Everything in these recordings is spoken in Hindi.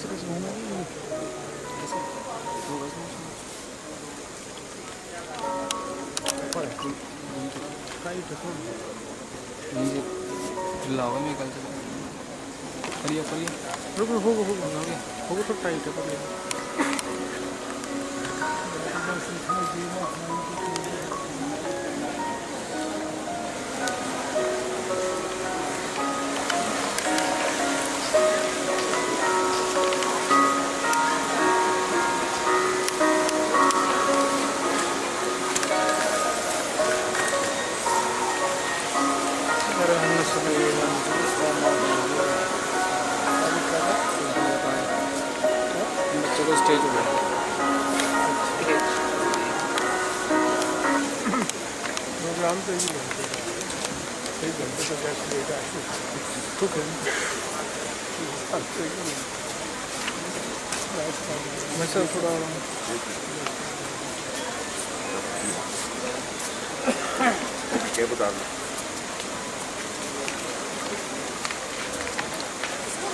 कैसे कैसे घूमेंगे कैसे चिल्लाओगे मैं कल से करिए करिए रुक होगा तो टाइट है करिए बच्चों को स्टेज हो गया प्रोग्राम तो ही एक घंटे तक लेगा तो मैं सर थोड़ा क्या बता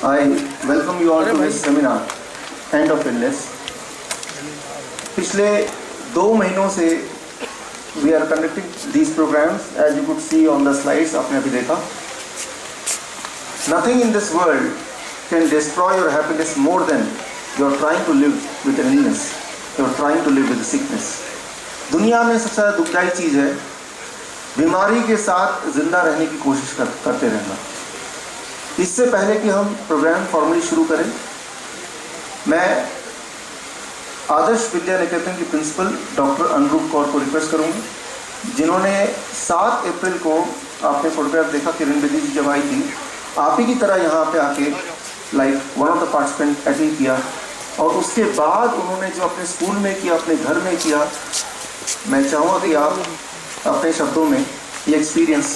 I welcome you all to this seminar, End of Illness. पिछले 2 महीनों से we are conducting these programs, as you could see on the slides. आपने अभी देखा. Nothing in this world can destroy your happiness more than you are trying to live with an illness. You are trying to live with a sickness. दुनिया में सबसे ज़्यादा दुखदायी चीज़ है बीमारी के साथ जिंदा रहने की कोशिश करते रहना. इससे पहले कि हम प्रोग्राम फॉर्मली शुरू करें, मैं आदर्श विद्या निकेतन की प्रिंसिपल डॉक्टर अनुरूप कौर को रिक्वेस्ट करूंगा, जिन्होंने 7 अप्रैल को आपने फोटोग्राफ देखा किरण बेदी जी जब आई थी, आप ही की तरह यहाँ पे आके like one of the participant attend किया और उसके बाद उन्होंने जो अपने स्कूल में किया, अपने घर में किया, मैं चाहूँगा कि आप अपने शब्दों में ये एक्सपीरियंस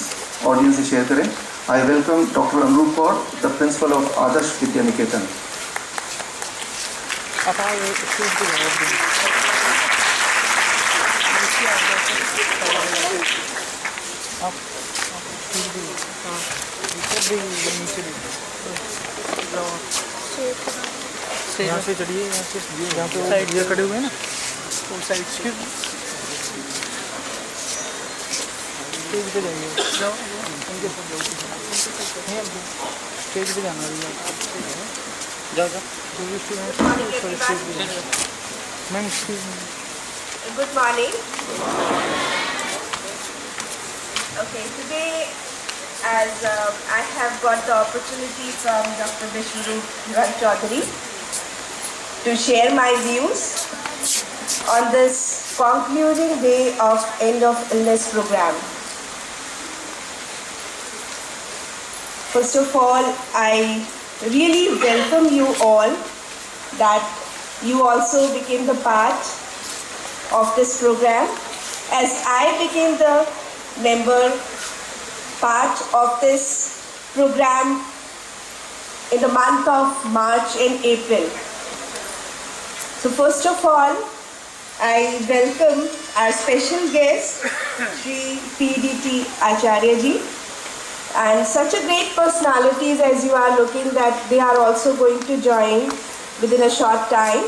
ऑडियंस से शेयर करें. I welcome Dr. Anurup Kaur, the principal of Adarsh Vidya Niketan. यहाँ से चढ़िए, यहाँ पे साइड ये खड़े हुए हैं ना, वो साइड से स्टेज पे जाइए, जाओ उनके साथ जाओ, स्टेज पे जाना है, जाओ जाओ ma'am. Good morning. Okay, today as I have got the opportunity from Dr. Vishwaroop Chaudhary to share my views on this concluding day of End of Illness program. First of all, I really welcome you all that you also became the part of this program as I became the member part of this program in the month of March and April. So first of all, I welcome our special guest, Shri PDT Acharya ji, and such a great personalities as you are looking that they are also going to join within a short time.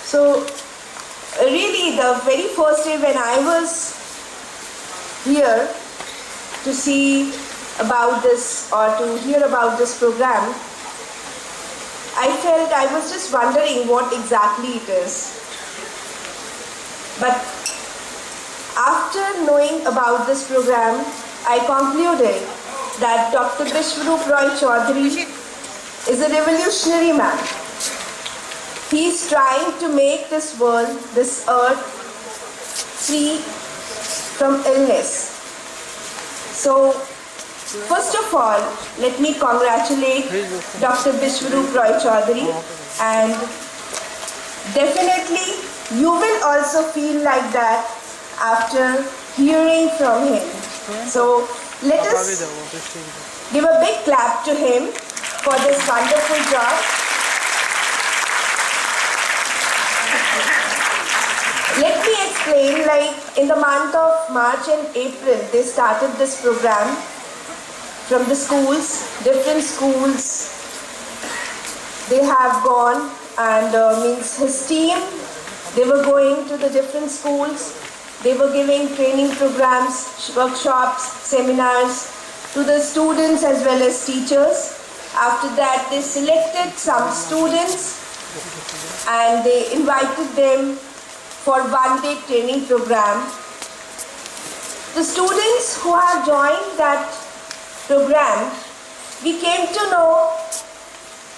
So really the very first day when I was here to see about this or to hear about this program, I felt I was just wondering what exactly it is. But after knowing about this program, I concluded that Dr. Vishwaroop Roy Chaudhary is a revolutionary man. He is trying to make this world, this earth, free from illness. So, first of all, let me congratulate Dr. Vishwaroop Roy Chaudhary, and definitely you will also feel like that after hearing from him. So, let us give a big clap to him for this wonderful job. Let me explain, like in the month of March and April, they started this program from the schools, different schools. they have gone and means his team, they were going to the different schools. They were giving training programs, workshops, seminars to the students as well as teachers. After that, they selected some students and they invited them for one-day training program. The students who have joined that program, we came to know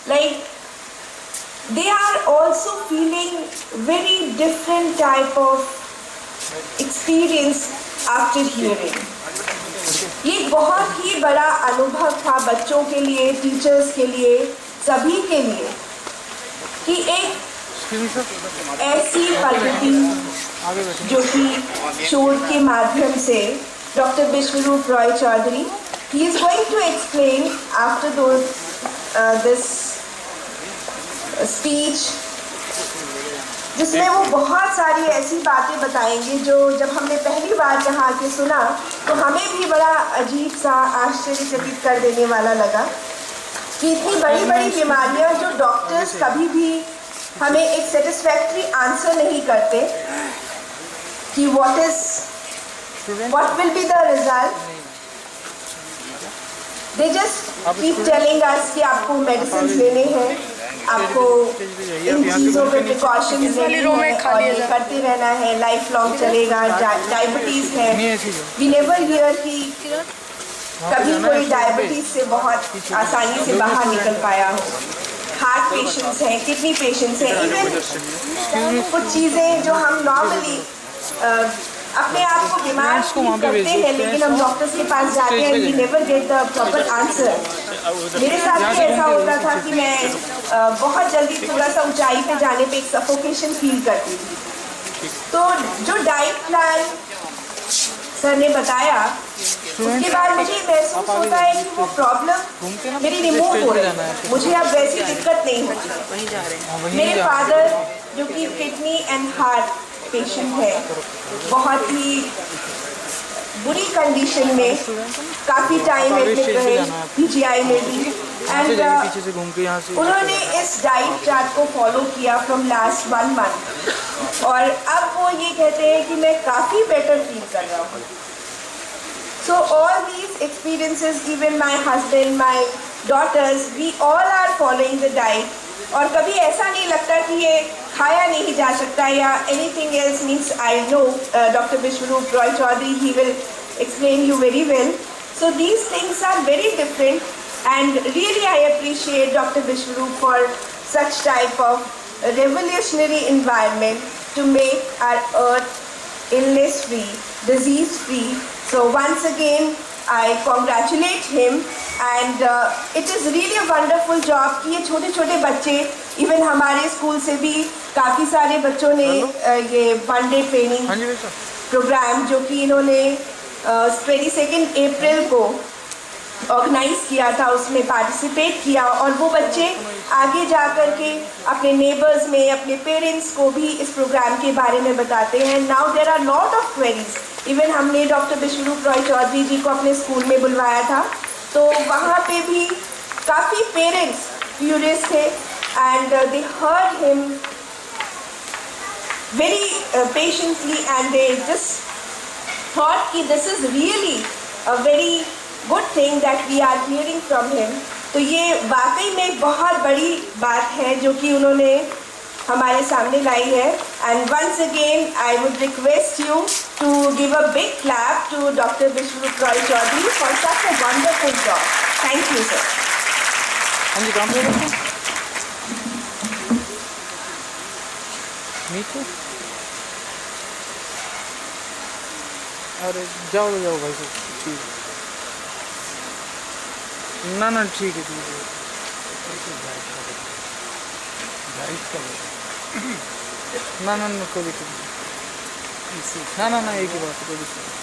like they are also feeling very different type of experience after hearing. ये बहुत ही बड़ा अनुभव था बच्चों के लिए, टीचर्स के लिए, सभी के लिए कि एक ऐसी पद्धति जो कि शोध के माध्यम से doctor Biswaroop Roy Chowdhury, he is going to explain after this speech, जिसमें वो बहुत सारी ऐसी बातें बताएंगे जो जब हमने पहली बार यहाँ आके सुना तो हमें भी बड़ा अजीब सा आश्चर्यचकित कर देने वाला लगा कि इतनी बड़ी बड़ी बीमारियाँ जो डॉक्टर्स कभी भी हमें एक सेटिस्फैक्ट्री आंसर नहीं करते कि what will be the result. They just keep telling us कि आपको मेडिसिन लेने हैं, आपको इन चीज़ों पे प्रिकॉशंस लेने हैं और ये करते रहना है, लाइफ लॉन्ग चलेगा, डायबिटीज़ है. वी नेवर हियर कि कभी कोई डायबिटीज़ से बहुत आसानी से बाहर निकल पाया हो. हार्ट पेशेंट्स हैं, किडनी पेशेंट्स हैं, इवन कुछ चीज़ें जो हम नॉर्मली अपने आप को बीमार करते हैं लेकिन हम डॉक्टर्स के पास जाते हैं, we never get the proper answer. मेरे साथ भी ऐसा होता था कि मैं बहुत जल्दी थोड़ा सा ऊंचाई पे जाने पे एक सफोकेशन फील करती थी. तो जो डाइट प्लान सर ने बताया उसके बाद मुझे महसूस होता है कि वो प्रॉब्लम मेरी रिमूव हो रही है, मुझे अब वैसी दिक्कत नहीं होती. मेरे फादर जो कि किडनी एंड हार्ट पेशेंट है, बहुत ही बुरी कंडीशन में काफ़ी टाइम एडमिट रहे पीजीआई में भी, एंड उन्होंने इस डाइट चार्ट को फॉलो किया फ्रॉम लास्ट 1 मंथ और अब वो ये कहते हैं कि मैं काफ़ी बेटर फील कर रहा हूँ. So all these experiences, even my husband, my daughters, we all are following the diet. और कभी ऐसा नहीं लगता कि ये खाया नहीं जा सकता या anything else. means I know Dr. Vishwaroop Roy Chaudhary, he will explain you very well. So these things are very different and really I appreciate Dr. Vishwaroop for such type of revolutionary environment to make our earth illness free, disease free. So once again I congratulate him and it is really a wonderful job कि ये छोटे छोटे बच्चे, इवन हमारे स्कूल से भी काफ़ी सारे बच्चों ने ये 1 डे ट्रेनिंग प्रोग्राम जो कि इन्होंने 22 अप्रैल को ऑर्गेनाइज किया था उसमें पार्टिसिपेट किया और वो बच्चे आगे जा कर के अपने नेबर्स में, अपने पेरेंट्स को भी इस प्रोग्राम के बारे में बताते हैं. Now there are lot of queries. Even हमने डॉक्टर विश्वरूप रॉय चौधरी जी को अपने स्कूल में बुलवाया था तो वहाँ पे भी काफ़ी पेरेंट्स क्यूरियस थे and they heard him very patiently and they just thought कि this is really a very good thing that we are hearing from him. तो ये वाकई में बहुत बड़ी बात है जो कि उन्होंने हमारे सामने लाई है. And once again I would request you to give a big clap to doctor Biswaroop Roy Chowdhury for such a wonderful job. Thank you sir. हाँ जी, काम करो नीचे. अरे जाओ जाओ भाई साहब, ठीक है. ना ना ठीक है ठीक है. ना ना ना कोई दिक्कत नहीं. ना ना ना एक ही बात है, कोई दिक्कत नहीं.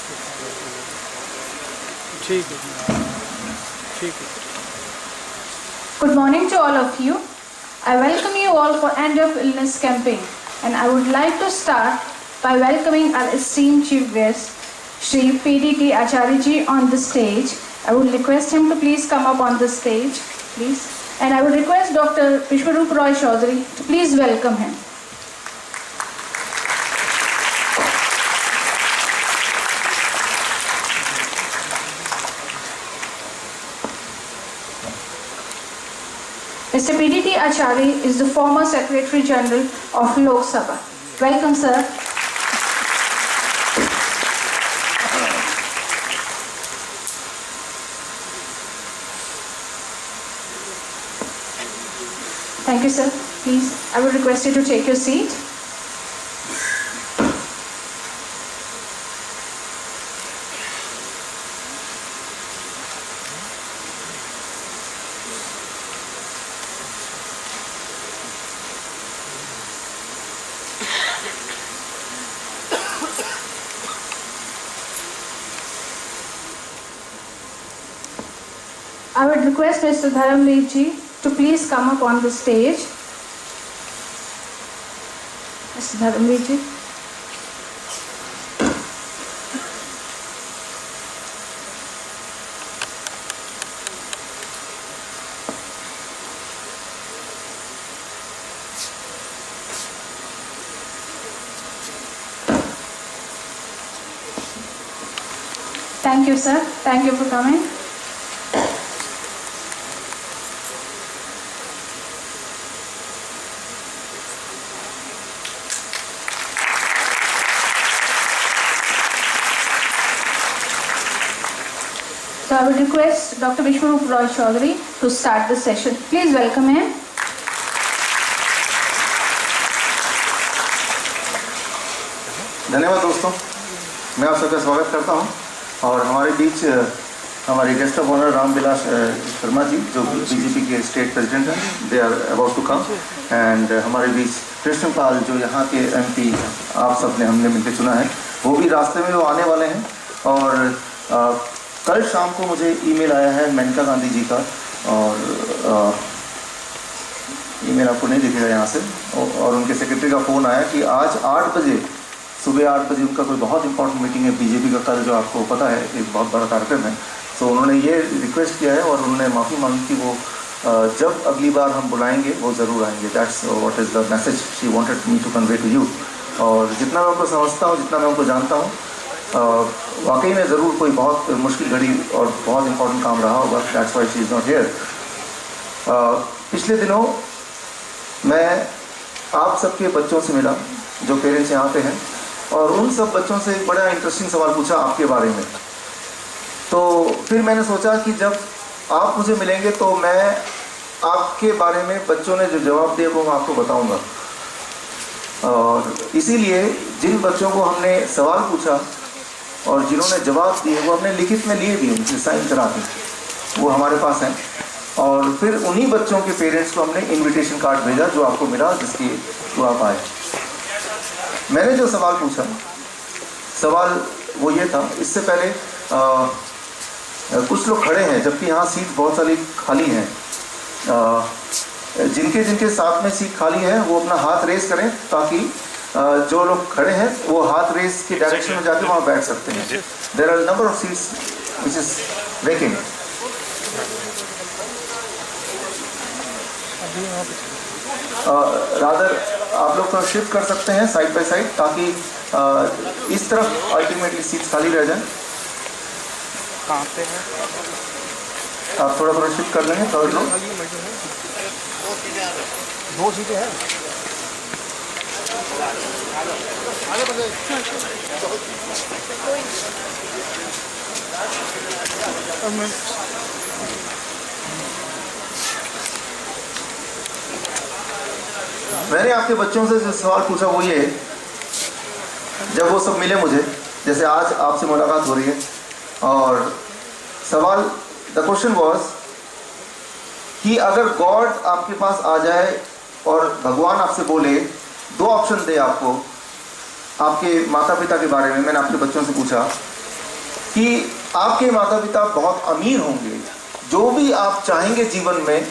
ठीक है ठीक है. Good morning to all of you. I welcome you all for End of Illness campaign and I would like to start by welcoming our esteemed chief guest, Shri PDT Acharya ji on the stage. I would request him to please come up on the stage, please. and I would request Dr. Vishwaroop Roy Chaudhary to please welcome him. Mr. PDT Achari is the former Secretary General of Lok Sabha. Welcome, sir. Thank you, sir. Please, I would request you to take your seat. I would request Mr. Dharamveer ji to please come up on the stage. Mr. Dharamveer ji. Thank you, sir. Thank you for coming. So I would request Dr. Vishwaroop Roy Chaudhary to start the session. Please welcome him. धन्यवाद दोस्तों, मैं आप सबका स्वागत करता हूं और हमारे बीच हमारे guest of honour Ramvilas Sharma ji जो बीजेपी के स्टेट प्रेसिडेंट हैं, they are about to come, and हमारे बीच कृष्णपाल जो यहाँ के एमपी आप सब ने हमने मिलकर चुना है, वो भी रास्ते में वो आने वाले हैं। और कल शाम को मुझे ईमेल आया है मेनका गांधी जी का, और ईमेल आपको नहीं दिखेगा यहाँ से, और उनके सेक्रेटरी का फ़ोन आया कि आज 8 बजे सुबह 8 बजे उनका कोई बहुत इंपॉर्टेंट मीटिंग है बीजेपी का कल, जो आपको पता है एक बहुत बड़ा कार्यक्रम है। तो उन्होंने ये रिक्वेस्ट किया है और उन्होंने माफ़ी मांगी कि वो जब अगली बार हम बुलाएंगे वो ज़रूर आएंगे। That's what is the message she wanted me to convey to you. और जितना मैं उनको समझता हूँ, जितना मैं उनको जानता हूँ, वाकई में ज़रूर कोई बहुत मुश्किल घड़ी और बहुत इंपॉर्टेंट काम रहा होगा। That's why she is not here. पिछले दिनों मैं आप सबके बच्चों से मिला जो पेरेंट्स यहाँ पे हैं, और उन सब बच्चों से एक बड़ा इंटरेस्टिंग सवाल पूछा आपके बारे में। तो फिर मैंने सोचा कि जब आप मुझे मिलेंगे तो मैं आपके बारे में बच्चों ने जो जवाब दिए वो मैं आपको बताऊंगा। और इसीलिए जिन बच्चों को हमने सवाल पूछा और जिन्होंने जवाब दिए वो हमने लिखित में लिए भी, उनसे साइन करा के वो हमारे पास हैं। और फिर उन्हीं बच्चों के पेरेंट्स को हमने इनविटेशन कार्ड भेजा जो आपको मिला, जिसकी तो आप आए। मैंने जो सवाल पूछा, सवाल वो ये था, इससे पहले कुछ लोग खड़े हैं जबकि यहाँ सीट बहुत सारी खाली हैं। जिनके जिनके साथ में सीट खाली है वो अपना हाथ रेस करें ताकि जो लोग खड़े हैं वो हाथ रेस के डायरेक्शन में जाके वहाँ बैठ सकते हैं। There are number of seats which is vacant. Rather आप लोग थोड़ा शिफ्ट कर सकते हैं साइड बाय साइड ताकि इस तरफ अल्टीमेटली सीट्स खाली रह जाएं। कहाँ पे है? आप थोड़ा थोड़ा शिफ्ट कर लेंगे थर्ड रो। 2 सीटें हैं। मैंने आपके बच्चों से जो सवाल पूछा वो ये, जब वो सब मिले मुझे, जैसे आज आपसे मुलाकात हो रही है, और सवाल द क्वेश्चन वाज कि अगर गॉड आपके पास आ जाए और भगवान आपसे बोले, 2 ऑप्शन दे आपको आपके माता पिता के बारे में। मैंने आपके बच्चों से पूछा कि आपके माता पिता बहुत अमीर होंगे, जो भी आप चाहेंगे जीवन में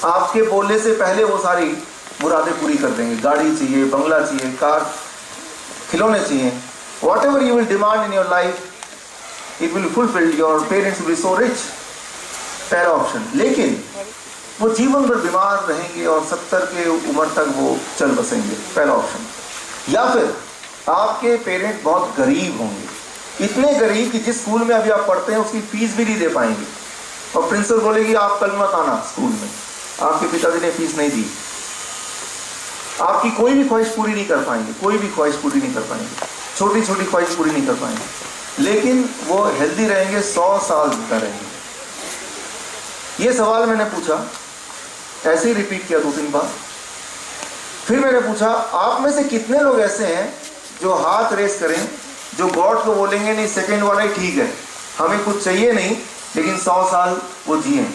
आपके बोलने से पहले वो सारी मुरादें पूरी कर देंगे। गाड़ी चाहिए, बंगला चाहिए, कार, खिलौने चाहिए, what ever you will demand in your life it will fulfil, your parents will be so rich. पहला ऑप्शन। लेकिन वो जीवन भर बीमार रहेंगे और 70 के उम्र तक वो चल बसेंगे, पहला ऑप्शन। या फिर आपके पेरेंट बहुत गरीब होंगे, इतने गरीब कि जिस स्कूल में अभी आप पढ़ते हैं उसकी फीस भी नहीं दे पाएंगे, और प्रिंसिपल बोलेगी आप कल मत आना स्कूल में, आपके पिताजी ने फीस नहीं दी। आपकी कोई भी ख्वाहिश पूरी नहीं कर पाएंगे, कोई भी ख्वाहिश पूरी नहीं कर पाएंगे, छोटी छोटी ख्वाहिश पूरी नहीं कर पाएंगे, लेकिन वो हेल्दी रहेंगे, 100 साल जिंदा रहेंगे। ये सवाल मैंने पूछा, ऐसे ही रिपीट किया 2-3 बार। फिर मैंने पूछा आप में से कितने लोग ऐसे हैं जो हाथ रेस करें, जो गॉड को बोलेंगे नहीं सेकंड वाला ही ठीक है, हमें कुछ चाहिए नहीं, लेकिन 100 साल वो जिए।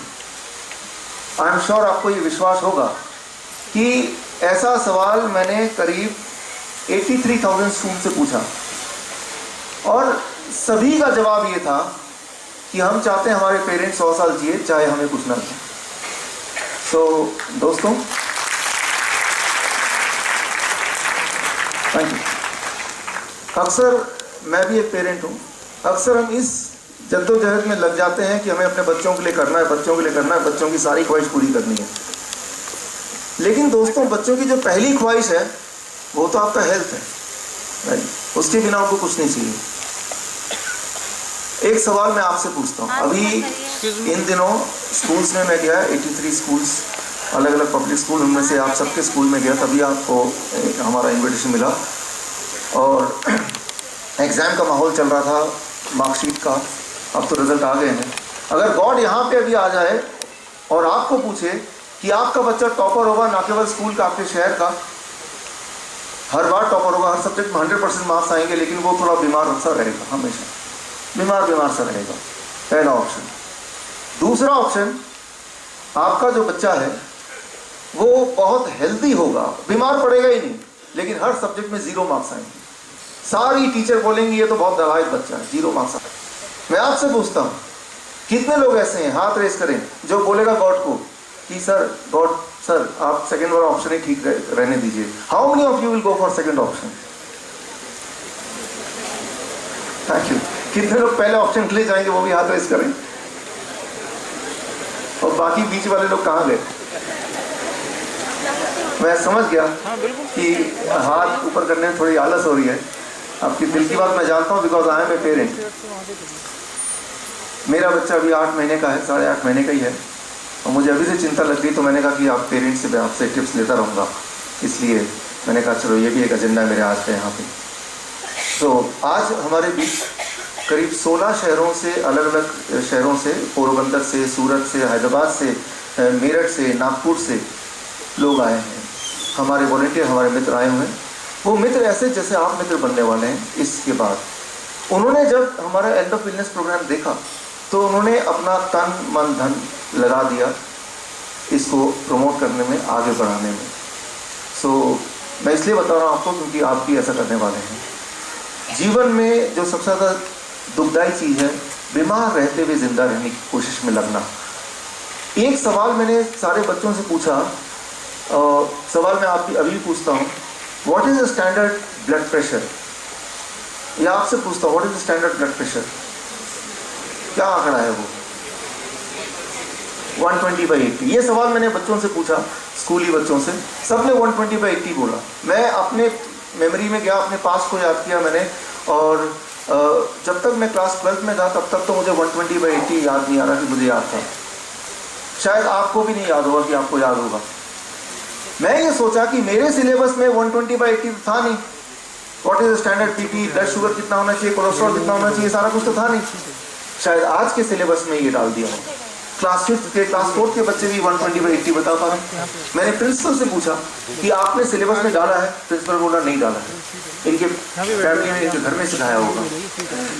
आई एम श्योर आपको ये विश्वास होगा कि ऐसा सवाल मैंने करीब 83,000 स्टूडेंट से पूछा, और सभी का जवाब ये था कि हम चाहते हैं हमारे पेरेंट्स 100 साल जिए, चाहे हमें कुछ ना मिले। सो दोस्तों, थैंक यू। अक्सर मैं भी एक पेरेंट हूँ, अक्सर हम इस जद्दोजहद में लग जाते हैं कि हमें अपने बच्चों के लिए करना है, बच्चों के लिए करना है, बच्चों की सारी ख्वाहिश पूरी करनी है। लेकिन दोस्तों, बच्चों की जो पहली ख्वाहिश है वो तो आपका हेल्थ है, राइट? उसके बिना आपको कुछ नहीं चाहिए। एक सवाल मैं आपसे पूछता हूँ, अभी इन दिनों स्कूल्स में मैं गया, 83 स्कूल्स, अलग अलग पब्लिक स्कूल, उनमें से आप सबके स्कूल में गया, तभी आपको हमारा इन्विटेशन मिला, और एग्ज़ाम का माहौल चल रहा था, मार्कशीट का, अब तो रिजल्ट आ गए हैं। अगर गॉड यहाँ पे अभी आ जाए और आपको पूछे कि आपका बच्चा टॉपर होगा, ना केवल स्कूल का, आपके शहर का, हर बार टॉपर होगा, हर सब्जेक्ट में 100% मार्क्स आएंगे, लेकिन वो थोड़ा बीमार सा रहेगा, हमेशा बीमार सा रहेगा, पहला ऑप्शन। दूसरा ऑप्शन, आपका जो बच्चा है वो बहुत हेल्दी होगा, बीमार पड़ेगा ही नहीं, लेकिन हर सब्जेक्ट में 0 मार्क्स आएंगे, सारी टीचर बोलेंगे ये तो बहुत दलाइक बच्चा है, 0 मार्क्स आएंगे। मैं आपसे पूछता हूँ, कितने लोग ऐसे हैं, हाथ रेस करें, जो बोलेगा गॉड को कि सर, गॉड सर, आप सेकंड वाला ऑप्शन ही ठीक रहने दीजिए। How many of you will go for second option? Thank you. कितने लोग पहले ऑप्शन के लिए जाएंगे, वो भी हाथ रेस करें, और बाकी बीच वाले लोग कहाँ गए? मैं समझ गया कि हाथ ऊपर करने में थोड़ी आलस हो रही है, आपकी दिल की बात मैं जानता हूँ, because I am a parent. मेरा बच्चा अभी 8 महीने का है, 8.5 महीने का ही है, और मुझे अभी से चिंता लग गई, तो मैंने कहा कि आप पेरेंट्स से मैं आपसे टिप्स लेता रहूँगा, इसलिए मैंने कहा चलो ये भी एक एजेंडा है मेरे आज का यहाँ पे। तो आज हमारे बीच करीब 16 शहरों से, अलग अलग शहरों से, पोरबंदर से, सूरत से, हैदराबाद से, मेरठ से, नागपुर से लोग आए हैं, हमारे वॉलंटियर, हमारे मित्र आए हुए हैं। वो मित्र ऐसे जैसे आप मित्र बनने वाले हैं इसके बाद। उन्होंने जब हमारा एंड ऑफ इलनेस प्रोग्राम देखा तो उन्होंने अपना तन मन धन लगा दिया इसको प्रमोट करने में, आगे बढ़ाने में। सो मैं इसलिए बता रहा हूँ आपको क्योंकि आप भी ऐसा करने वाले हैं। जीवन में जो सबसे ज़्यादा दुखदाई चीज़ है, बीमार रहते हुए जिंदा रहने की कोशिश में लगना। एक सवाल मैंने सारे बच्चों से पूछा, सवाल मैं आप अभी पूछता हूँ, what is the standard blood pressure? या आपसे पूछता हूँ, what is the standard blood pressure? क्या आंकड़ा है वो? 120/80। ये सवाल मैंने बच्चों से पूछा, स्कूली बच्चों से, सबने 120/80 बोला। मैं अपने मेमोरी में गया, अपने पास को याद किया मैंने, और जब तक मैं क्लास 12th में था तब तक तो मुझे 120/80 याद नहीं आ रहा कि मुझे याद था। शायद आपको भी नहीं याद होगा कि आपको याद होगा। मैं ये सोचा कि मेरे सिलेबस में 120/80 था नहीं। What is standard BP, blood sugar कितना होना चाहिए, कोलेस्ट्रॉल कितना होना चाहिए, सारा कुछ तो था नहीं। शायद आज के सिलेबस में ये डाल दिया हो। क्लास 5th के, क्लास 4th के बच्चे भी 120/80 बता पा रहे। मैंने प्रिंसिपल से पूछा कि आपने सिलेबस में डाला है? प्रिंसिपल बोला नहीं डाला है, इनके फैमिली में, इनके घर में सिखाया होगा।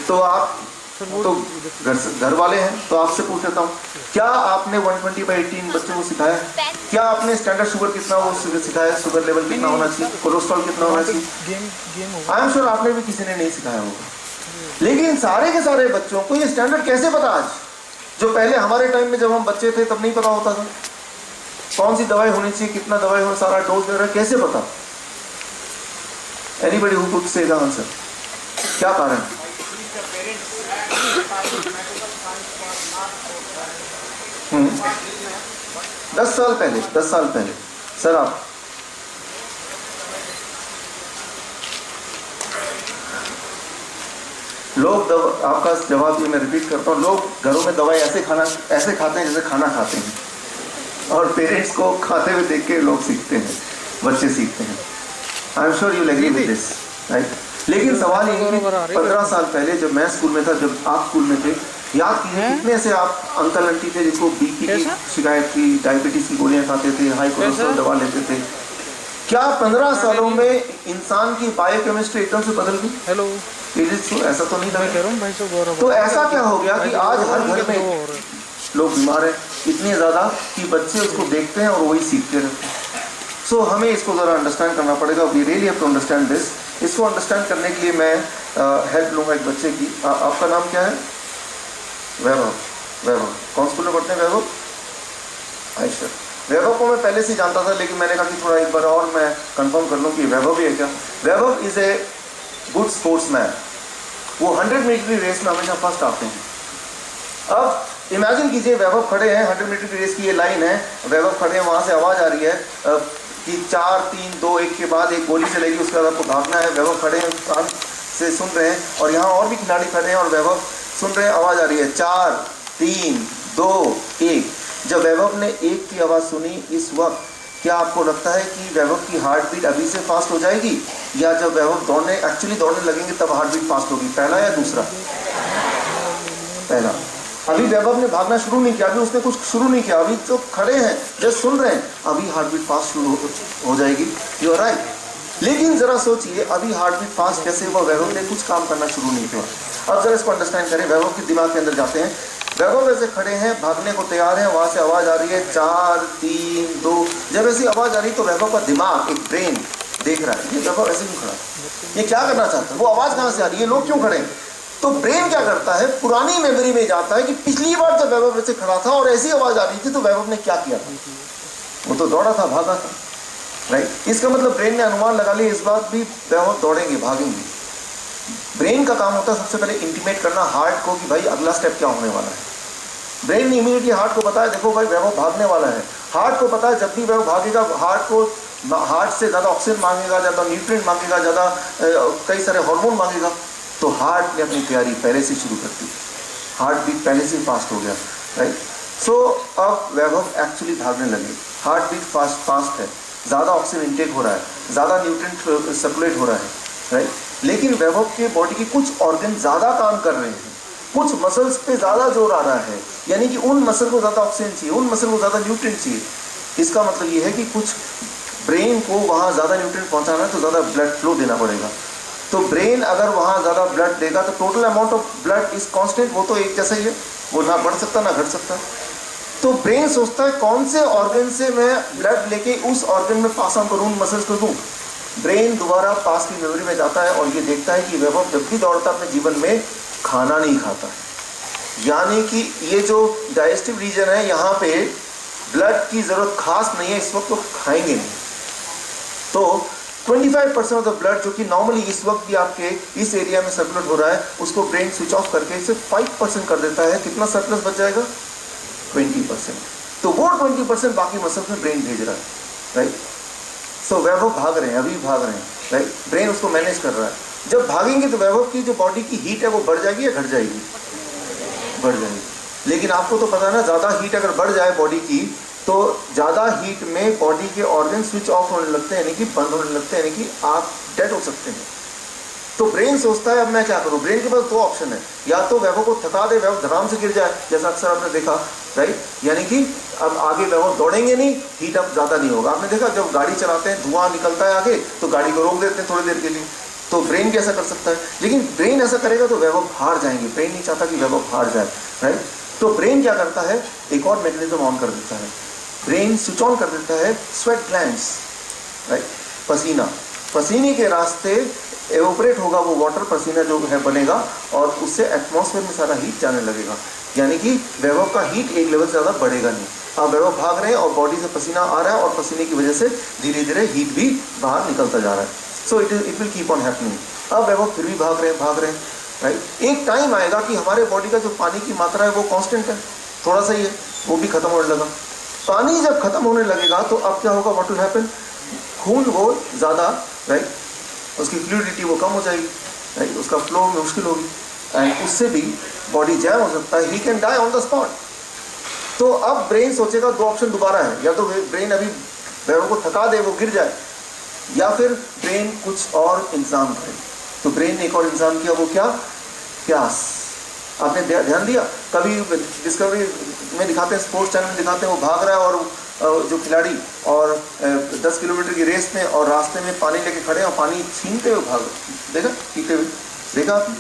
तो आप तो घर वाले हैं, तो आपसे पूछ लेता हूँ, क्या आपने 120/80 इन बच्चों को सिखाया? क्या आपने स्टैंडर्ड शुगर कितना वो सिखाया, शुगर लेवल कितना होना चाहिए, कोलेस्ट्रॉल कितना होना चाहिए? आई एम श्योर आपने भी किसी ने नहीं सिखाया होगा। लेकिन सारे के सारे बच्चों को ये स्टैंडर्ड कैसे पता आज, जो पहले हमारे टाइम में जब हम बच्चे थे तब नहीं पता होता था? कौन सी दवाई होनी चाहिए, कितना दवाई होना, सारा डोज वगैरह कैसे पता? Anybody who could say the answer? क्या कारण? 10 साल पहले सर आप लोग आपका जवाब ये मैं रिपीट करता हूँ, लोग घरों में दवाई ऐसे खाते हैं जैसे खाना खाते हैं, और पेरेंट्स को खाते हुए देख के लोग सीखते हैं, बच्चे सीखते हैं। I am sure you agree with this, right? लेकिन सवाल ये है कि 15 साल पहले जब मैं स्कूल में था, जब आप स्कूल में थे, याद कीजिए कितने से आप अंकल आंटी थे जिनको बीपी की शिकायत थी, डायबिटीज की गोलियां खाते थे, हाई कोलेस्ट्रॉल दवा लेते थे। क्या 15 सालों में इंसान की बायोकेमिस्ट्री एकदम से बदल गई? हेलो, ऐसा तो नहीं था। कह रहा हूँ भाई साहब, तो ऐसा क्या हो गया कि आज हर घर में लोग बीमार हैं इतने ज़्यादा कि बच्चे उसको देखते हैं और वही सीखते रहते हैं। सो हमें इसको ज़रा अंडरस्टैंड करना पड़ेगा। We really have to understand this. इसको अंडरस्टैंड करने के लिए मैं हेल्प लूँगा एक बच्चे की। आपका नाम क्या है? वैभव। कौन स्कूल में पढ़ते हैं वैभव? आयशा। वैभव को मैं पहले से जानता था, लेकिन मैंने कहा कि थोड़ा एक बार और मैं कंफर्म कर लूँ कि वैभव भी है क्या। वैभव इज़ ए गुड स्पोर्ट्समैन। वो 100 मीटर की रेस में हमेशा फर्स्ट आते हैं। अब इमेजिन कीजिए वैभव खड़े हैं, 100 मीटर की रेस की ये लाइन है, वैभव खड़े हैं, वहाँ से आवाज़ आ रही है कि 4, 3, 2, 1 के बाद एक गोली चलेगी, उसके बाद आपको भागना है। वैभव खड़े हैं, कान से सुन रहे हैं, और यहाँ और भी खिलाड़ी खड़े हैं और वैभव सुन रहे हैं, आवाज़ आ रही है 4, 3, 2, 1। जब वैभव ने 1 की आवाज़ सुनी, इस वक्त क्या आपको लगता है कि वैभव की हार्ट बीट अभी से फास्ट हो जाएगी, या जब वैभव एक्चुअली दौड़ने लगेंगे तब हार्ट बीट फास्ट होगी? पहला या दूसरा? पहला। अभी वैभव ने भागना शुरू नहीं किया, अभी उसने कुछ शुरू नहीं किया, अभी तो खड़े हैं, जस्ट सुन रहे हैं, अभी हार्ट बीट फास्ट शुरू हो जाएगी। You are right. लेकिन जरा सोचिए, अभी हार्ट बीट फास्ट कैसे हुआ? वैभव ने कुछ काम करना शुरू नहीं किया। अब जरा इसको अंडरस्टैंड करें। वैभव के दिमाग के अंदर जाते हैं। वैभव ऐसे खड़े हैं, भागने को तैयार हैं, वहाँ से आवाज़ आ रही है 4, 3, 2। जब ऐसी आवाज़ आ रही तो वैभव का दिमाग, एक ब्रेन देख रहा है ये वैभव ऐसे क्यों खड़ा, ये क्या करना चाहता है, वो आवाज़ कहाँ से आ रही है, लोग क्यों खड़े हैं? तो ब्रेन क्या करता है, पुरानी मेमोरी में जाता है कि पिछली बार जब वैभव ऐसे खड़ा था और ऐसी आवाज़ आ रही थी तो वैभव ने क्या किया था? वो तो दौड़ा था, भागा था, राइट। इसका मतलब ब्रेन ने अनुमान लगा लिया इस बात भी वैभव दौड़ेंगे, भागेंगे। ब्रेन का काम होता है सबसे पहले इंटीमेट करना हार्ट को कि भाई अगला स्टेप क्या होने वाला है। ब्रेन ने इमीडिएटली हार्ट को बताया, देखो भाई वैभव भागने वाला है। हार्ट को पता है जब भी वैभव भागेगा, हार्ट से ज़्यादा ऑक्सीजन मांगेगा, ज़्यादा न्यूट्रिएंट मांगेगा, ज़्यादा कई सारे हार्मोन मांगेगा। तो हार्ट ने अपनी तैयारी पहले से शुरू कर दी, हार्ट बीट पहले से फास्ट हो गया, राइट। सो अब वैभव एक्चुअली भागने लगे, हार्ट बीट फास्ट है, ज़्यादा ऑक्सीजन इंटेक हो रहा है, ज़्यादा न्यूट्रिएंट सर्कुलेट हो रहा है, राइट। लेकिन वैभव के बॉडी के कुछ ऑर्गन ज़्यादा काम कर रहे हैं, कुछ मसल्स पे ज़्यादा जोर आ रहा है, यानी कि उन मसल को ज़्यादा ऑक्सीजन चाहिए, उन मसल को ज़्यादा न्यूट्रिएंट चाहिए। इसका मतलब ये है कि कुछ ब्रेन को वहाँ ज़्यादा न्यूट्रिएंट पहुँचाना है तो ज़्यादा ब्लड फ्लो देना पड़ेगा। तो ब्रेन अगर वहाँ ज़्यादा ब्लड देगा तो total amount of blood is constant, वो तो एक जैसा ही है, वो ना बढ़ सकता ना घट सकता। तो ब्रेन सोचता है कौन से ऑर्गन से मैं ब्लड लेके उस ऑर्गन में पास ऑन करूँ, मसल्स को दूँ। ब्रेन दोबारा पास की मेमोरी में जाता है और ये देखता है कि वैभव जब भी दौड़ता अपने जीवन में खाना नहीं खाता, यानी कि ये जो डाइजेस्टिव रीजन है यहाँ पे ब्लड की ज़रूरत खास नहीं है, इस वक्त तो खाएंगे नहीं। तो 25% ऑफ द ब्लड जो कि नॉर्मली इस वक्त भी आपके इस एरिया में सर्कुलेट हो रहा है, उसको ब्रेन स्विच ऑफ करके इसे 5% कर देता है। कितना सरप्लस बच जाएगा? 20%। तो वो 20% बाकी मसल्स में ब्रेन भेज रहा है, राइट। सो वैभव भाग रहे हैं, अभी भाग रहे हैं, राइट। ब्रेन उसको मैनेज कर रहा है। जब भागेंगे तो वैभव की जो बॉडी की हीट है वो बढ़ जाएगी या घट जाएगी? बढ़ जाएगी। लेकिन आपको तो पता है ना, ज़्यादा हीट अगर बढ़ जाए बॉडी की तो ज़्यादा हीट में बॉडी के ऑर्गन स्विच ऑफ होने लगते हैं, यानी कि बंद होने लगते हैं, यानी कि आप डेड हो सकते हैं। तो ब्रेन सोचता है अब मैं क्या करूं। ब्रेन के पास दो ऑप्शन है, या तो वैभव को थका दे, वैभव धड़ाम से गिर जाए, जैसा अक्सर आपने देखा, राइट। यानी कि अब आगे वैभव दौड़ेंगे नहीं, हीट अप ज़्यादा नहीं होगा। आपने देखा जब गाड़ी चलाते हैं धुआं निकलता है आगे तो गाड़ी को रोक देते हैं थोड़ी देर के लिए। तो ब्रेन भी ऐसा कर सकता है, लेकिन ब्रेन ऐसा करेगा तो वैभव हार जाएंगे। ब्रेन नहीं चाहता कि वैभव हार जाए, राइट। तो ब्रेन क्या करता है, एक और मैकेनिज्म ऑन कर देता है। ब्रेन स्विच ऑन कर देता है स्वेट ग्लैंड्स, राइट। पसीने के रास्ते एवोपरेट होगा वो वाटर, पसीना जो है बनेगा और उससे एटमॉस्फेयर में सारा हीट जाने लगेगा, यानी कि वैभव का हीट एक लेवल से ज़्यादा बढ़ेगा नहीं। अब वैभव भाग रहे हैं और बॉडी से पसीना आ रहा है और पसीने की वजह से धीरे धीरे हीट भी बाहर निकलता जा रहा है। So it will keep on happening. अब वैभव फिर भी भाग रहे हैं, राइट। एक टाइम आएगा कि हमारे बॉडी का जो पानी की मात्रा है वो कांस्टेंट है, थोड़ा सा ही है, वो भी खत्म होने लगा। पानी जब खत्म होने लगेगा तो अब क्या होगा, व्हाट विल हैपन, खून वो ज़्यादा, राइट, उसकी फ्लूइडिटी वो कम हो जाएगी, राइट, उसका फ्लो मुश्किल होगी, एंड उससे भी बॉडी जैम हो सकता है, he can die on the spot. तो अब ब्रेन सोचेगा, दो ऑप्शन दोबारा है, या तो ब्रेन अभी वैभव को थका दे, वो गिर जाए, या फिर ब्रेन कुछ और इंतजाम करे। तो ब्रेन ने एक और इंतजाम किया, वो क्या, प्यास। आपने ध्यान दिया, कभी डिस्कवरी में दिखाते हैं, स्पोर्ट्स चैनल में दिखाते हैं, वो भाग रहा है और जो खिलाड़ी और 10 किलोमीटर की रेस में और रास्ते में पानी लेके खड़े हैं और पानी छीनते हुए भाग, देखा, पीते हुए देखा आपने।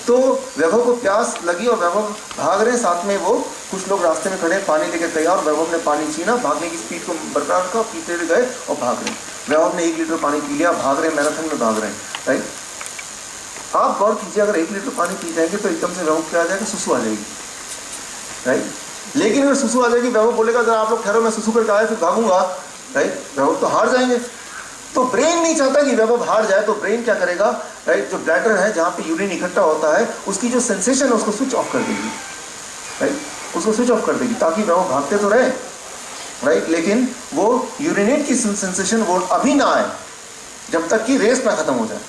तो वैभव को प्यास लगी और वैभव भाग रहे हैं, साथ में वो कुछ लोग रास्ते में खड़े हैं पानी लेके तैयार, वैभव ने पानी छीना, भागने की स्पीड को बरकरार रखा, पीते हुए गए और भाग रहे हैं। वैभव ने 1 लीटर पानी पी लिया, भाग रहे हैं, मैराथन में भाग रहे हैं, राइट। आप गौर कीजिए, अगर 1 लीटर पानी पी जाएंगे तो एकदम से वैभव क्या आ जाएगा, सुसु आ जाएगी, राइट। लेकिन अगर सुसु आ जाएगी, वैभव बोलेगा जरा आप लोग ठहरो, मैं सुसु करके आया फिर भागूंगा, राइट, वैभव तो हार जाएंगे। तो ब्रेन नहीं चाहता कि वैभव हार जाए, तो ब्रेन क्या करेगा, राइट, जो ब्लैडर है जहाँ पे यूरिन इकट्ठा होता है, उसकी जो सेंसेशन है उसको स्विच ऑफ कर देगी, राइट, उसको स्विच ऑफ कर देगी, ताकि वैभव भागते तो रहे, राइट, लेकिन वो यूरिनेट की सेंसेशन वो अभी ना आए, जब तक कि रेस ना खत्म हो जाए।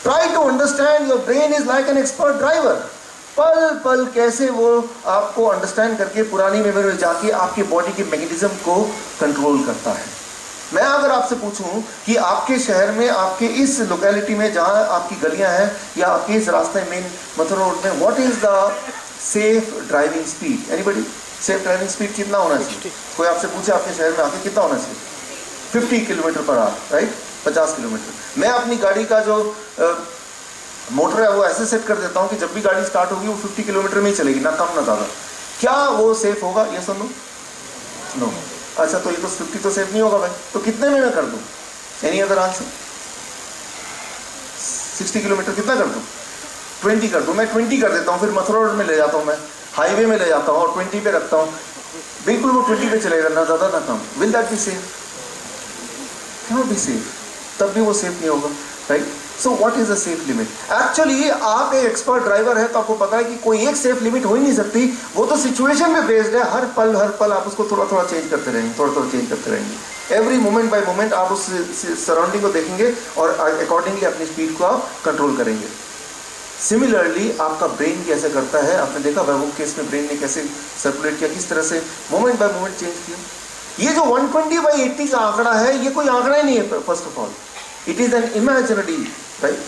Try to understand, your brain is like an expert driver. पल पल कैसे वो आपको अंडरस्टैंड करके पुरानी मेमोरी में जाके आपके बॉडी के मैकेनिज्म को कंट्रोल करता है। मैं अगर आपसे पूछूं कि आपके शहर में, आपके इस लोकेलिटी में जहां आपकी गलियां हैं या आपके इस रास्ते मेन मथुरा रोड में, what is the safe driving speed, anybody, safe driving speed कितना होना चाहिए? कोई आपसे पूछे आपके शहर में आके कितना होना चाहिए? 50 kilometre per hour, right, 50 kilometre. मैं अपनी गाड़ी का जो मोटर है वो ऐसे सेट कर देता हूँ कि जब भी गाड़ी स्टार्ट होगी वो 50 किलोमीटर में ही चलेगी, ना कम ना ज़्यादा। क्या वो सेफ होगा? ये सुन लो, नो। अच्छा, तो ये तो 50 तो सेफ नहीं होगा भाई, तो कितने में मैं कर दूँ? Any other answer? 60 किलोमीटर कितना कर दूँ? 20 कर दूँ। मैं 20 कर देता हूँ, फिर मथुरा रोड में ले जाता हूँ, मैं हाईवे में ले जाता हूँ और 20 पे रखता हूँ, बिल्कुल वो 20 पे चलेगा, ना ज़्यादा ना कम। Will that be safe? Can not be safe, तब भी वो सेफ नहीं होगा, right. So what is the safe limit? Actually आप एक एक्सपर्ट ड्राइवर है तो आपको पता है कि कोई एक सेफ लिमिट हो ही नहीं सकती, वो तो सिचुएशन में बेस्ड है। हर पल आप उसको थोड़ा थोड़ा चेंज करते रहेंगे, थोड़ा थोड़ा चेंज करते रहेंगे। एवरी मोमेंट बाय मोमेंट आप उस सराउंडिंग को देखेंगे और अकॉर्डिंगली अपनी स्पीड को आप कंट्रोल करेंगे। सिमिलरली आपका ब्रेन कैसे करता है, आपने देखा वैभव केस में ब्रेन ने कैसे सर्कुलेट किया, किस तरह से मोमेंट बाय मोमेंट चेंज किया। ये जो 120/80 का आंकड़ा है, ये कोई आंकड़ा ही नहीं है। First of all it is an imaginary, right,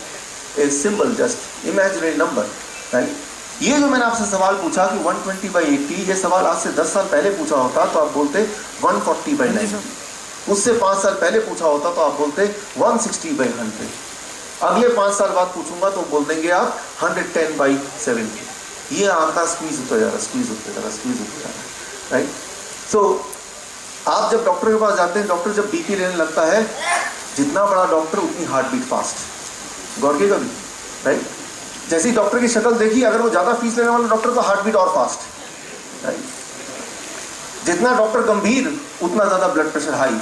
a symbol, just imaginary number, right. ये जो मैंने आपसे सवाल पूछा कि 120/80, ये सवाल आज से 10 साल पहले पूछा होता तो आप बोलते 140/90। उससे 5 साल पहले पूछा होता तो आप बोलते 160/100। अगले 5 साल बाद पूछूंगा तो बोल देंगे आप 110/70। ये आंकड़ा स्क्वीज होता जा रहा है, स्क्वीज होता जा रहा है, राइट। सो आप जब डॉक्टर के पास जाते हैं, डॉक्टर जब बीपी लेने लगता है, जितना बड़ा डॉक्टर उतनी हार्ट बीट फास्ट। गौर किएगा भी, राइट। जैसी डॉक्टर की शक्ल देखी, अगर वो ज्यादा फीस लेने वाला डॉक्टर तो हार्ट बीट और फास्ट, राइट। जितना डॉक्टर गंभीर उतना ज्यादा ब्लड प्रेशर हाई।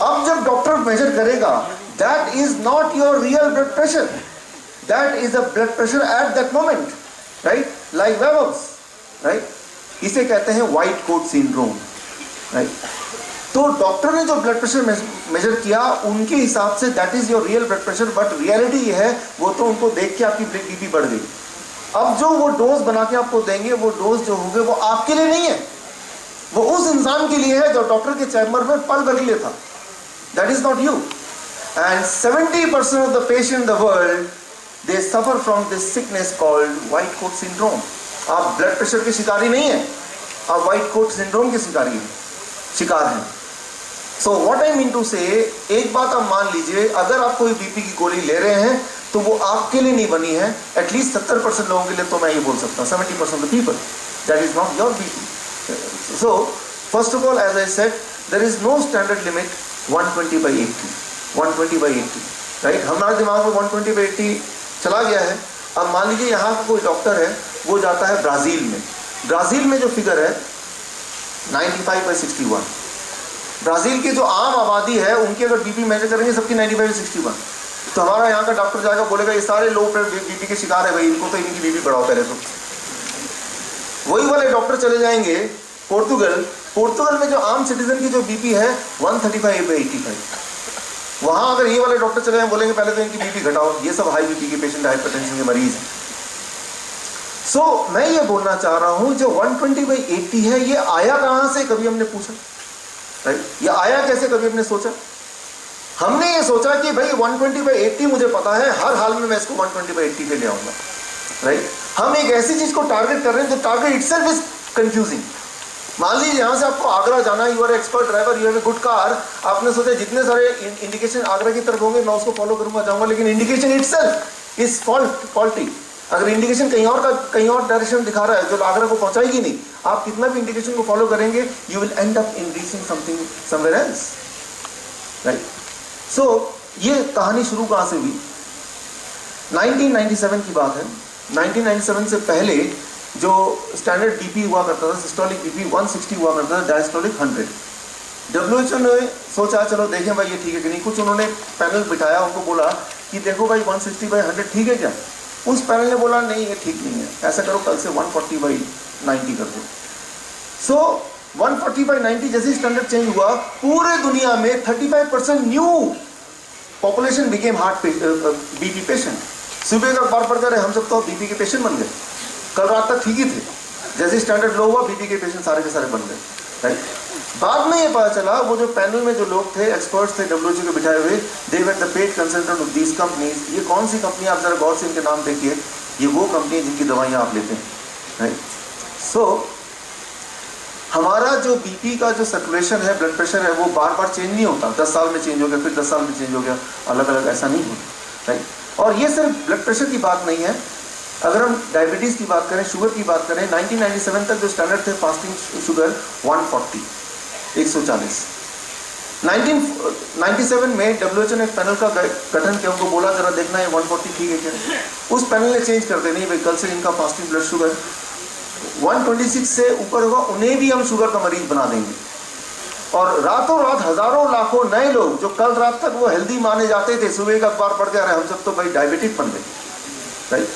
अब जब डॉक्टर मेजर करेगा, that is not your real blood pressure, that is a blood pressure at that moment, right, like वैभव्स, राइट। इसे कहते हैं व्हाइट कोट सिंड्रोम, राइट। तो डॉक्टर ने जो ब्लड प्रेशर मेजर किया उनके हिसाब से that is your real blood pressure, but reality ये है वो तो उनको देख के आपकी बीपी बढ़ गई। अब जो वो डोज बना के आपको देंगे, वो डोज जो होंगे वो आपके लिए नहीं है, वो उस इंसान के लिए है जो डॉक्टर के चैम्बर में पल भर के लिए था। That is not you. And 70% of the patient in the world they suffer from this sickness called white coat syndrome. आप ब्लड प्रेशर के शिकारी नहीं है, आप व्हाइट कोट सिंड्रोम के शिकार हैं। So what I mean to say, एक बात आप मान लीजिए, अगर आप कोई बीपी की गोली ले रहे हैं तो वो आपके लिए नहीं बनी है। एटलीस्ट 70% लोगों के लिए तो मैं ये बोल सकता हूँ, 70% of the people, that is not your BP. So first of all, as I said, there is no standard limit 120/80, 120/80, right. हमारे दिमाग में 120/80 चला गया है। अब मान लीजिए यहाँ का कोई डॉक्टर है, वो जाता है ब्राजील में। ब्राजील में जो फिगर है 95/61, ब्राजील की जो आम आबादी है उनकी अगर बीपी मेजर करेंगे सबकी 95/61, तो हमारा यहाँ का डॉक्टर जाएगा बोलेगा ये सारे लो बीपी के शिकार है भाई, इनको तो इनकी बीपी बढ़ाओ पहले। तो वही वाले डॉक्टर चले जाएंगे पोर्तुगल, पोर्तुगल में जो आम सिटीजन की जो बीपी है 135/85, वहां अगर ये वाले डॉक्टर चले बोलेंगे पहले तो इनकी बीपी घटाओ, ये सब हाई बीपी के पेशेंट, हाइपरटेंशन के मरीज हैं। सो मैं ये बोलना चाह रहा हूं जो 120/80 है ये आया कहां से, कभी हमने पूछा? राइट, ये आया कैसे, कभी हमने सोचा? हमने ये सोचा कि भाई 120/80 मुझे पता है, हर हाल में मैं इसको 120/80 पे ले आऊंगा। राइट, हम एक ऐसी चीज को टारगेट कर रहे हैं जो टारगेट इटसेल्फ इज कंफ्यूजिंग। मान लीजिए यहां से आपको आगरा जाना है, you are expert driver, you have a good car, आपने सोचा जितने सारे इंडिकेशन आगरा की तरफ होंगे मैं उसको फॉलो करूंगा, जाऊंगा, लेकिन इंडिकेशन इटसेल्फ इज फॉल्टी। अगर इंडिकेशन कहीं और डायरेक्शन दिखा रहा है जो आगरा को पहुंचाएगी नहीं, आप कितना भी इंडिकेशन को फॉलो करेंगे you will end up in reaching something somewhere else. Right, so ये कहानी शुरू कहां से हुई? 1997 की बात है। 1997 से पहले जो स्टैंडर्ड बीपी हुआ करता था, सिस्टोलिक बीपी 160 हुआ करता था, डायस्टोलिक 100। WHO ने सोचा चलो देखें भाई ये ठीक है कि नहीं। कुछ उन्होंने पैनल बिठाया, उनको बोला कि देखो भाई 160/100 ठीक है क्या? उस पैनल ने बोला नहीं ये ठीक नहीं है, ऐसा करो कल से 140/90 कर दो। सो 140/90 जैसे स्टैंडर्ड चेंज हुआ, पूरे दुनिया में 35% new population became BP patient. सुबह का अखबार पढ़कर हम सब तो बीपी के पेशेंट बन गए, कल रात तक ठीक ही थे, जैसे स्टैंडर्ड लो हुआ बीपी के पेशेंट सारे के सारे बन गए। राइट, बाद में ये पता चला वो जो पैनल में जो लोग थे, एक्सपर्ट्स थे WHO के बिठाए हुए, they were the paid consultant of these companies. ये कौन सी कंपनी, आप जरा गौर से इनके नाम देखिए, ये वो कंपनी है जिनकी दवाइयाँ आप लेते हैं। राइट, सो हमारा जो बीपी का जो सर्कुलेशन है, ब्लड प्रेशर है, वो बार बार चेंज नहीं होता। 10 साल में चेंज हो गया, फिर 10 साल में चेंज हो गया, अलग अलग ऐसा नहीं होता। राइट, और ये सिर्फ ब्लड प्रेशर की बात नहीं है, अगर हम डायबिटीज़ की बात करें, शुगर की बात करें, 1997 तक जो स्टैंडर्ड थे फास्टिंग शुगर 140। 1997 में WHO ने एक पैनल का गठन किया, उनको बोला जरा देखना है 140 ठीक है क्या? उस पैनल ने चेंज कर देनी भाई कल से इनका फास्टिंग ब्लड शुगर 126 से ऊपर होगा, उन्हें भी हम शुगर का मरीज बना देंगे। और रातों रात हजारों लाखों नए लोग जो कल रात तक वो हेल्दी माने जाते थे, सुबह का अखबार पढ़ के अरे हम सब तो भाई डायबिटिक बन गए। Right?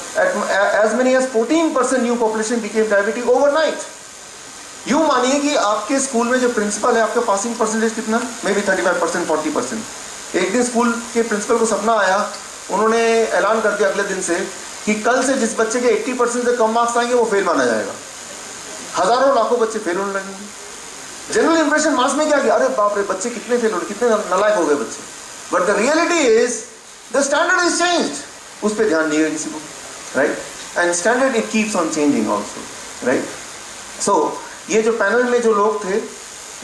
As many as 14% new population became diabetic overnight. यूं मानिए कि आपके स्कूल में जो प्रिंसिपल है, आपका पासिंग परसेंटेज कितना, मे बी 35%, 40%। एक दिन स्कूल के प्रिंसिपल को सपना आया, उन्होंने ऐलान कर दिया अगले दिन से कि कल से जिस बच्चे के 80% से कम मार्क्स आएंगे वो फेल माना जाएगा। हजारों लाखों बच्चे फेल होने लगेंगे। जनरल इंप्रेशन मास में क्या गया, अरे बाप रे बच्चे कितने फेल हो रहे, कितने नालायक हो गए बच्चे। But the reality is the standard is changed, उस पर ध्यान नहीं है किसी को। Right, and standard it keeps on changing also. Right, so ये जो पैनल में जो लोग थे,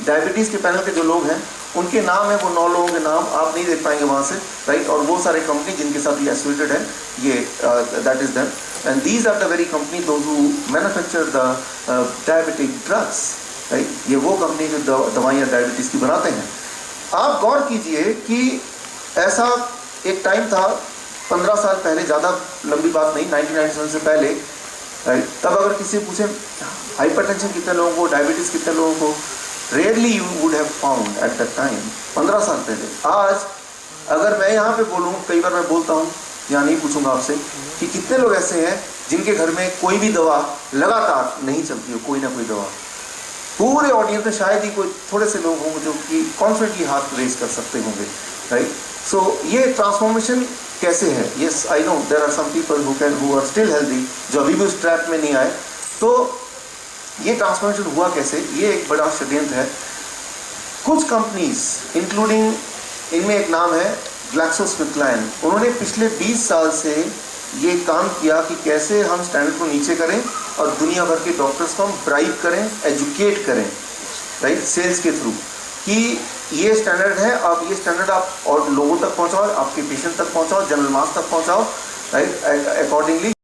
डायबिटीज के पैनल के जो लोग हैं, उनके नाम है, वो 9 लोगों के नाम आप नहीं देख पाएंगे वहां से। राइट, और वो सारे कंपनी जिनके साथ ये एसोसिएटेड है, ये that is them, and these are the very company those who manufacture the diabetic drugs. Right, ये वो कंपनी जो दवाइयाँ डायबिटीज की बनाते हैं। आप गौर कीजिए कि ऐसा एक टाइम था 15 साल पहले, ज़्यादा लंबी बात नहीं, 1997 से पहले। राइट, तब अगर किसी पूछे हाइपरटेंशन कितने लोगों को, डायबिटीज़ कितने लोगों को, rarely you would have found at that time, 15 साल पहले। आज अगर मैं यहाँ पे बोलूँ, कई बार मैं बोलता हूँ, यहाँ नहीं पूछूंगा आपसे कि कितने लोग ऐसे हैं जिनके घर में कोई भी दवा लगातार नहीं चलती हो, कोई ना कोई दवा। पूरे ऑडियंस में शायद ही कोई थोड़े से लोग होंगे जो कि कॉन्फिडेंटली हाथ रेज कर सकते होंगे। राइट, सो ये ट्रांसफॉर्मेशन कैसे है? Yes I know there are some people who are still healthy, जो अभी भी उस ट्रैप में नहीं आए। तो ये ट्रांसफॉर्मेशन हुआ कैसे? ये एक बड़ा षड्यंत्र है। कुछ कंपनीज इंक्लूडिंग, इनमें एक नाम है ग्लैक्सोस्मिथक्लाइन, उन्होंने पिछले 20 साल से ये काम किया कि कैसे हम स्टैंडर्ड को नीचे करें और दुनिया भर के डॉक्टर्स को हम ब्राइब करें, एजुकेट करें, राइट, सेल्स के थ्रू, कि ये स्टैंडर्ड है, अब ये स्टैंडर्ड आप और लोगों तक पहुंचाओ, आपके पेशेंट तक पहुंचाओ, जनरल मास तक पहुंचाओ, राइट, अकॉर्डिंगली